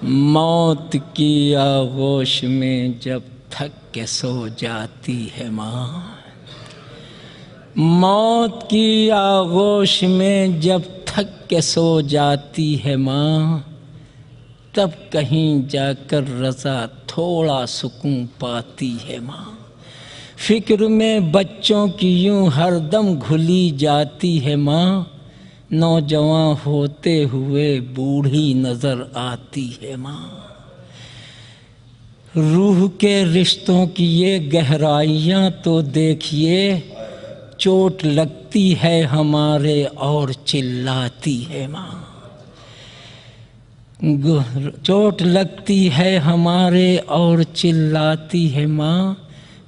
موت کی آغوش میں جب تھک کے سو جاتی ہے ماں، موت کی آغوش میں جب تھک کے سو جاتی ہے ماں، تب کہیں جا کر رضا تھوڑا سکون پاتی ہے ماں۔ فکر میں بچوں کی یوں ہر دم گھلی جاتی ہے ماں، نوجوان ہوتے ہوئے بوڑھی نظر آتی ہے ماں۔ روح کے رشتوں کی یہ گہرائیاں تو دیکھیے، چوٹ لگتی ہے ہمارے اور چلاتی ہے ماں، چوٹ لگتی ہے ہمارے اور چلاتی ہے ماں۔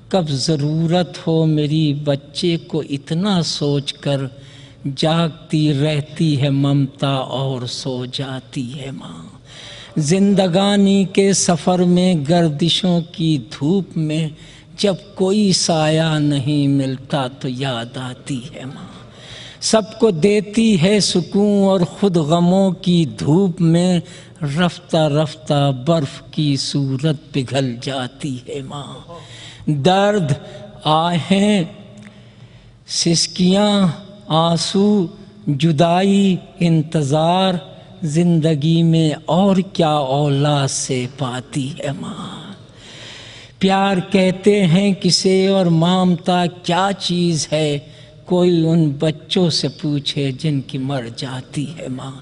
کب ضرورت ہو میری بچے کو اتنا سوچ کر، جاگتی رہتی ہے ممتا اور سو جاتی ہے ماں۔ زندگانی کے سفر میں گردشوں کی دھوپ میں، جب کوئی سایہ نہیں ملتا تو یاد آتی ہے ماں۔ سب کو دیتی ہے سکون اور خود غموں کی دھوپ میں، رفتہ رفتہ برف کی صورت پگھل جاتی ہے ماں۔ درد، آہیں، سسکیاں، آنسو، جدائی، انتظار، زندگی میں اور کیا اولاد سے پاتی ہے ماں۔ پیار کہتے ہیں کسے اور ممتا کیا چیز ہے، کوئی ان بچوں سے پوچھے جن کی مر جاتی ہے ماں۔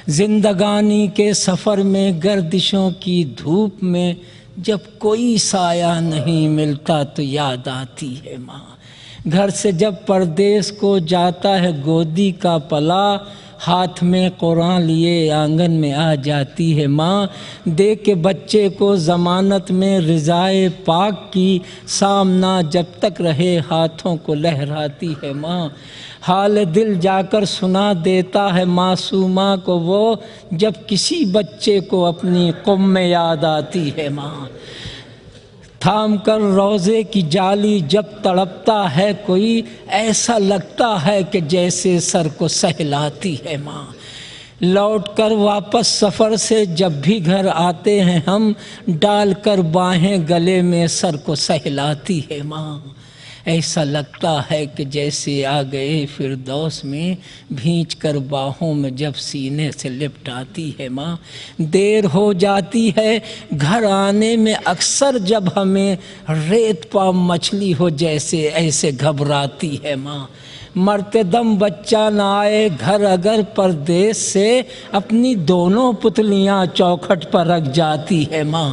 زندگانی کے سفر میں گردشوں کی دھوپ میں، جب کوئی سایہ نہیں ملتا تو یاد آتی ہے ماں۔ گھر سے جب پردیس کو جاتا ہے گودی کا پلا، ہاتھ میں قرآن لیے آنگن میں آ جاتی ہے ماں۔ دے کے بچے کو ضمانت میں رضائے پاک کی، سامنا جب تک رہے ہاتھوں کو لہراتی ہے ماں۔ حال دل جا کر سنا دیتا ہے معصومہ کو وہ، جب کسی بچے کو اپنی قوم میں یاد آتی ہے ماں۔ تھام کر روزے کی جالی جب تڑپتا ہے کوئی، ایسا لگتا ہے کہ جیسے سر کو سہلاتی ہے ماں۔ لوٹ کر واپس سفر سے جب بھی گھر آتے ہیں ہم، ڈال کر باہیں گلے میں سر کو سہلاتی ہے ماں۔ ایسا لگتا ہے کہ جیسے آ گئے فردوس میں، بھینچ کر باہوں میں جب سینے سے لپٹاتی ہے ماں۔ دیر ہو جاتی ہے گھر آنے میں اکثر جب ہمیں، ریت پا مچھلی ہو جیسے ایسے گھبراتی ہے ماں۔ مرتے دم بچہ نہ آئے گھر اگر پردیس سے، اپنی دونوں پتلیاں چوکھٹ پر رکھ جاتی ہے ماں۔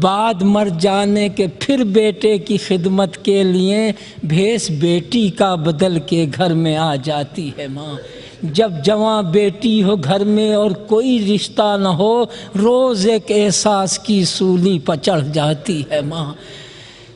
بعد مر جانے کے پھر بیٹے کی خدمت کے لیے، بھیس بیٹی کا بدل کے گھر میں آ جاتی ہے ماں۔ جب جواں بیٹی ہو گھر میں اور کوئی رشتہ نہ ہو، روز ایک احساس کی سولی پر چڑھ جاتی ہے ماں۔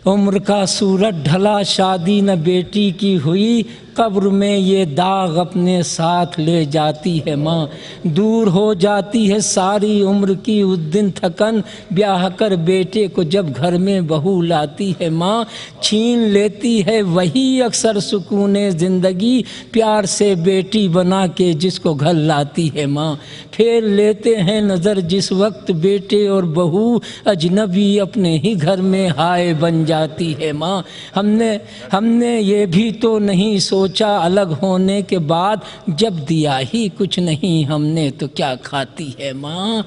عمر کا سورج ڈھلا شادی نہ بیٹی کی ہوئی، قبر میں یہ داغ اپنے ساتھ لے جاتی ہے ماں۔ دور ہو جاتی ہے ساری عمر کی اس دن تھکن، بیاہ کر بیٹے کو جب گھر میں بہو لاتی ہے ماں۔ چھین لیتی ہے وہی اکثر سکون زندگی، پیار سے بیٹی بنا کے جس کو گھر لاتی ہے ماں۔ پھیر لیتے ہیں نظر جس وقت بیٹے اور بہو، اجنبی اپنے ہی گھر میں ہائے بن جاتی ہے ماں۔ ہم نے یہ بھی تو نہیں سوچا الگ ہونے کے بعد، جب دیا ہی کچھ نہیں ہم نے تو کیا کھاتی ہے ماں۔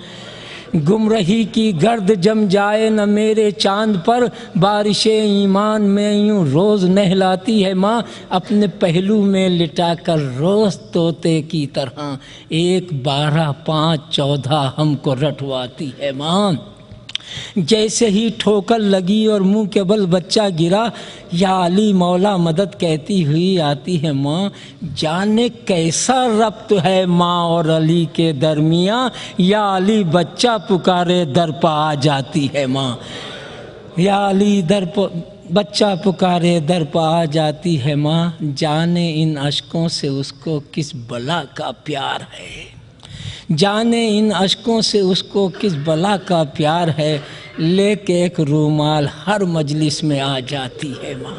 گمرہی کی گرد جم جائے نہ میرے چاند پر، بارش ایمان میں یوں روز نہلاتی ہے ماں۔ اپنے پہلو میں لٹا کر روز طوطے کی طرح، 1 12 5 14 ہم کو رٹواتی ہے ماں۔ جیسے ہی ٹھوکر لگی اور منہ کے بل بچہ گرا، یا علی مولا مدد کہتی ہوئی آتی ہے ماں۔ جانے کیسا ربط ہے ماں اور علی کے درمیاں، یا علی بچہ پکارے در پہ آ جاتی ہے ماں۔ یا علی بچہ پکارے در پہ آ جاتی ہے ماں۔ جانے ان اشکوں سے اس کو کس بلا کا پیار ہے، جانے ان اشکوں سے اس کو کس بلا کا پیار ہے، لے کے ایک رومال ہر مجلس میں آ جاتی ہے ماں۔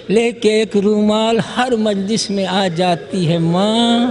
لے کے ایک رومال ہر مجلس میں آ جاتی ہے ماں۔